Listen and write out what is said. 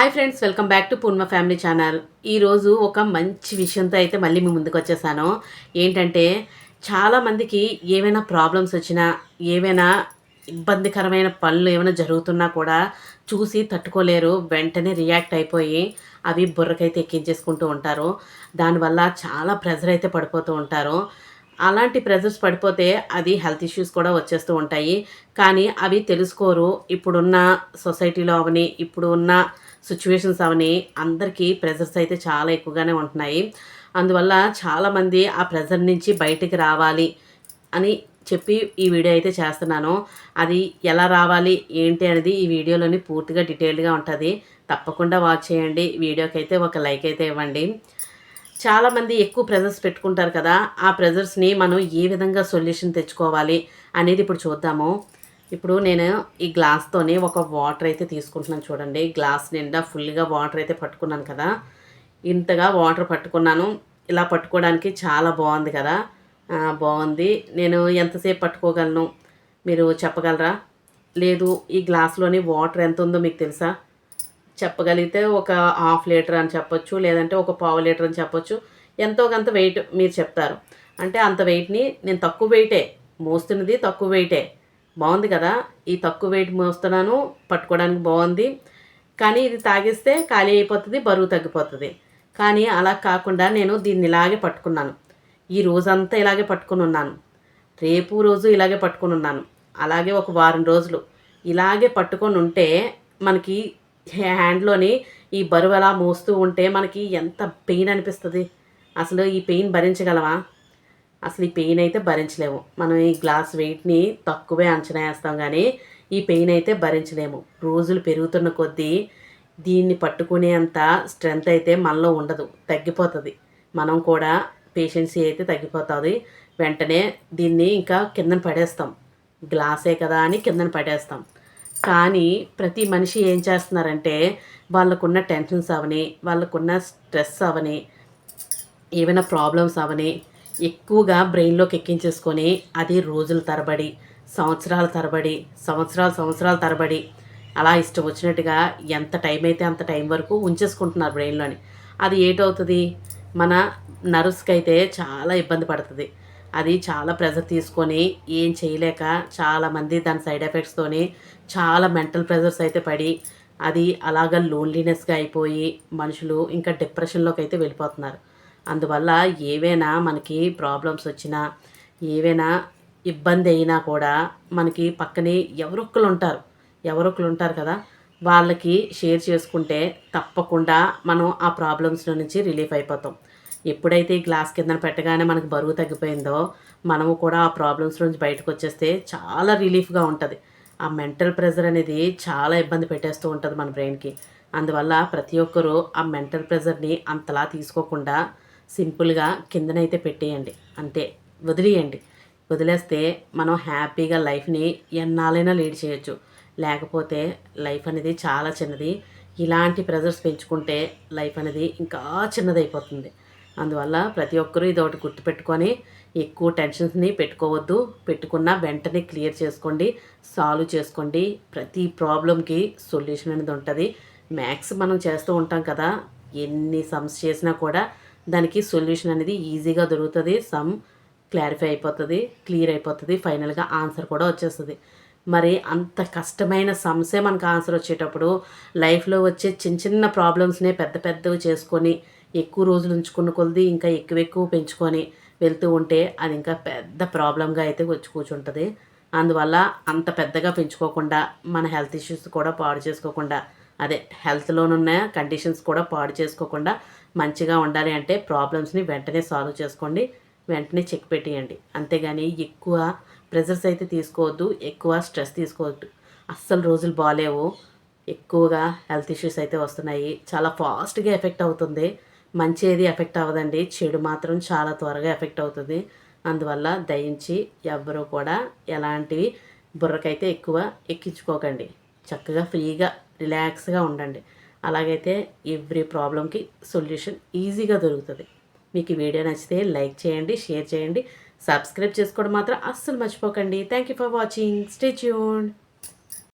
Hi friends, welcome back to Purna family channel. ఈరోజు ఒక మంచి విషయంతో అయితే మళ్ళీ మీ ముందుకు వచ్చేసాను. ఏంటంటే చాలామందికి ఏవైనా ప్రాబ్లమ్స్ వచ్చినా, ఏవైనా ఇబ్బందికరమైన పనులు ఏమైనా జరుగుతున్నా కూడా చూసి తట్టుకోలేరు. వెంటనే రియాక్ట్ అయిపోయి అవి బుర్రకైతే ఎక్కించేసుకుంటూ ఉంటారు. దానివల్ల చాలా ప్రెజర్ అయితే పడిపోతూ ఉంటారు. అలాంటి ప్రెజర్స్ పడిపోతే అది హెల్త్ ఇష్యూస్ కూడా వచ్చేస్తూ ఉంటాయి. కానీ అవి తెలుసుకోరు. ఇప్పుడున్న సొసైటీలో అవని, ఇప్పుడు ఉన్న సిచ్యువేషన్స్ అవని అందరికీ ప్రెజర్స్ అయితే చాలా ఎక్కువగానే ఉంటున్నాయి. అందువల్ల చాలామంది ఆ ప్రెజర్ నుంచి బయటికి రావాలి అని చెప్పి ఈ వీడియో అయితే చేస్తున్నాను. అది ఎలా రావాలి ఏంటి అనేది ఈ వీడియోలోని పూర్తిగా డీటెయిల్డ్గా ఉంటుంది. తప్పకుండా వాచ్ చేయండి. వీడియోకి అయితే ఒక లైక్ అయితే ఇవ్వండి. చాలామంది ఎక్కువ ప్రెజర్స్ పెట్టుకుంటారు కదా, ఆ ప్రెజర్స్ని మనం ఏ విధంగా సొల్యూషన్ తెచ్చుకోవాలి అనేది ఇప్పుడు చూద్దాము. ఇప్పుడు నేను ఈ గ్లాస్తోని ఒక వాటర్ అయితే తీసుకుంటున్నాను చూడండి. గ్లాస్ నిండా ఫుల్గా వాటర్ అయితే పట్టుకున్నాను కదా. ఇంతగా వాటర్ పట్టుకున్నాను. ఇలా పట్టుకోవడానికి చాలా బాగుంది కదా. బాగుంది. నేను ఎంతసేపు పట్టుకోగలను మీరు చెప్పగలరా? లేదు, ఈ గ్లాస్లోని వాటర్ ఎంత ఉందో మీకు తెలుసా? చెప్పగలిగితే ఒక హాఫ్ లీటర్ అని చెప్పొచ్చు, లేదంటే ఒక పావు లీటర్ అని చెప్పొచ్చు. ఎంతో కొంత వెయిట్ మీరు చెప్తారు. అంటే అంత వెయిట్ని నేను తక్కువ వెయిటే మోస్తున్నది, తక్కువ వెయిటే. బాగుంది కదా. ఈ తక్కువ వెయిట్ మోస్తున్నాను, పట్టుకోవడానికి బాగుంది. కానీ ఇది తాగిస్తే ఖాళీ అయిపోతుంది, బరువు తగ్గిపోతుంది. కానీ అలా కాకుండా నేను దీన్ని ఇలాగే పట్టుకున్నాను. ఈ రోజంతా ఇలాగే పట్టుకుని ఉన్నాను. రేపు రోజు ఇలాగే పట్టుకుని ఉన్నాను. అలాగే ఒక వారం రోజులు ఇలాగే పట్టుకొని ఉంటే మనకి హ్యాండ్లోని ఈ బరువు అలా మోస్తూ ఉంటే మనకి ఎంత పెయిన్ అనిపిస్తుంది. అసలు ఈ పెయిన్ భరించగలమా? అసలు ఈ పెయిన్ అయితే భరించలేము. మనం ఈ గ్లాస్ వెయిట్ని తక్కువే అంచనా వేస్తాం, కానీ ఈ పెయిన్ అయితే భరించలేము. రోజులు పెరుగుతున్న కొద్దీ దీన్ని పట్టుకునేంత స్ట్రెంగ్త్ అయితే మనలో ఉండదు, తగ్గిపోతుంది. మనం కూడా పేషెన్సీ అయితే తగ్గిపోతుంది. వెంటనే దీన్ని ఇంకా కిందన పడేస్తాం. గ్లాసే కదా అని కిందన పడేస్తాం. కానీ ప్రతి మనిషి ఏం చేస్తున్నారంటే వాళ్ళకున్న టెన్షన్స్ అవని, వాళ్ళకున్న స్ట్రెస్ అవని, ఏమైనా ప్రాబ్లమ్స్ అవని ఎక్కువగా బ్రెయిన్లోకి ఎక్కించేసుకొని అది రోజుల తరబడి, సంవత్సరాల తరబడి అలా ఇష్టం వచ్చినట్టుగా ఎంత టైం అయితే అంత టైం వరకు ఉంచేసుకుంటున్నారు బ్రెయిన్లోని. అది ఏటవుతుంది, మన నర్వ్స్కి అయితే చాలా ఇబ్బంది పడుతుంది. అది చాలా ప్రెజర్ తీసుకొని ఏం చేయలేక చాలామంది దాని సైడ్ ఎఫెక్ట్స్తోని చాలా మెంటల్ ప్రెజర్స్ అయితే పడి అది అలాగ లోన్లీనెస్గా అయిపోయి మనుషులు ఇంకా డిప్రెషన్లోకి అయితే వెళ్ళిపోతున్నారు. అందువల్ల ఏవైనా మనకి ప్రాబ్లమ్స్ వచ్చినా, ఏవైనా ఇబ్బంది అయినా కూడా మనకి పక్కనే ఎవరొక్కరు ఉంటారు కదా, వాళ్ళకి షేర్ చేసుకుంటే తప్పకుండా మనం ఆ ప్రాబ్లమ్స్లో నుంచి రిలీఫ్ అయిపోతాం. ఎప్పుడైతే ఈ గ్లాస్ కిందన పెట్టగానే మనకు బరువు తగ్గిపోయిందో మనము కూడా ఆ ప్రాబ్లమ్స్ నుంచి బయటకు వచ్చేస్తే చాలా రిలీఫ్గా ఉంటుంది. ఆ మెంటల్ ప్రెజర్ అనేది చాలా ఇబ్బంది పెట్టేస్తూ ఉంటుంది మన బ్రెయిన్కి. అందువల్ల ప్రతి ఒక్కరూ ఆ మెంటల్ ప్రెజర్ని అంతలా తీసుకోకుండా సింపుల్గా కిందనైతే పెట్టేయండి, అంతే. వదిలేయండి. వదిలేస్తే మనం హ్యాపీగా లైఫ్ని ఎన్నాళ్ళైనా లీడ్ చేయొచ్చు. లేకపోతే లైఫ్ అనేది చాలా చిన్నది. ఇలాంటి ప్రెజర్స్ పెంచుకుంటే లైఫ్ అనేది ఇంకా చిన్నదైపోతుంది. అందువల్ల ప్రతి ఒక్కరూ ఇది ఒకటి గుర్తుపెట్టుకొని ఎక్కువ టెన్షన్స్ని పెట్టుకోవద్దు. పెట్టుకున్న వెంటనే క్లియర్ చేసుకోండి, సాల్వ్ చేసుకోండి. ప్రతి ప్రాబ్లంకి సొల్యూషన్ అనేది ఉంటుంది. మ్యాథ్స్ మనం చేస్తూ ఉంటాం కదా, ఎన్ని సమ్స్ చేసినా కూడా దానికి సొల్యూషన్ అనేది ఈజీగా దొరుకుతుంది. సమ్ క్లారిఫై అయిపోతుంది, క్లియర్ అయిపోతుంది, ఫైనల్గా ఆన్సర్ కూడా వచ్చేస్తుంది. మరి అంత కష్టమైన సమ్సే మనకు ఆన్సర్ వచ్చేటప్పుడు లైఫ్లో వచ్చే చిన్న చిన్న ప్రాబ్లమ్స్నే పెద్ద పెద్దవి చేసుకొని ఎక్కువ రోజులు ఉంచుకున్న కొలది ఇంకా ఎక్కువ పెంచుకొని వెళ్తూ ఉంటే అది ఇంకా పెద్ద ప్రాబ్లంగా అయితే వచ్చి కూర్చుంటుంది. అందువల్ల అంత పెద్దగా పెంచుకోకుండా మన హెల్త్ ఇష్యూస్ కూడా పాడు చేసుకోకుండా, అదే హెల్త్లోనున్న కండిషన్స్ కూడా పాడు చేసుకోకుండా మంచిగా ఉండాలి అంటే ప్రాబ్లమ్స్ని వెంటనే సాల్వ్ చేసుకోండి, వెంటనే చెక్ పెట్టేయండి. అంతేగాని ఎక్కువ ప్రెజర్స్ అయితే తీసుకోవద్దు, ఎక్కువ స్ట్రెస్ తీసుకోవద్దు. అస్సలు రోజులు బాగాలేవు, ఎక్కువగా హెల్త్ ఇష్యూస్ అయితే వస్తున్నాయి. చాలా ఫాస్ట్గా ఎఫెక్ట్ అవుతుంది. మంచి ఏది ఎఫెక్ట్ అవ్వదండి, చెడు మాత్రం చాలా త్వరగా ఎఫెక్ట్ అవుతుంది. అందువల్ల దయించి ఎవ్వరూ కూడా ఎలాంటివి బుర్రకైతే ఎక్కువ ఎక్కించుకోకండి. చక్కగా ఫ్రీగా రిలాక్స్గా ఉండండి. అలాగైతే ఎవ్రీ ప్రాబ్లంకి సొల్యూషన్ ఈజీగా దొరుకుతుంది. మీకు ఈ వీడియో నచ్చితే లైక్ చేయండి, షేర్ చేయండి, సబ్స్క్రైబ్ చేసుకోవడం మాత్రం అస్సలు మర్చిపోకండి. Thank you for watching. Stay tuned.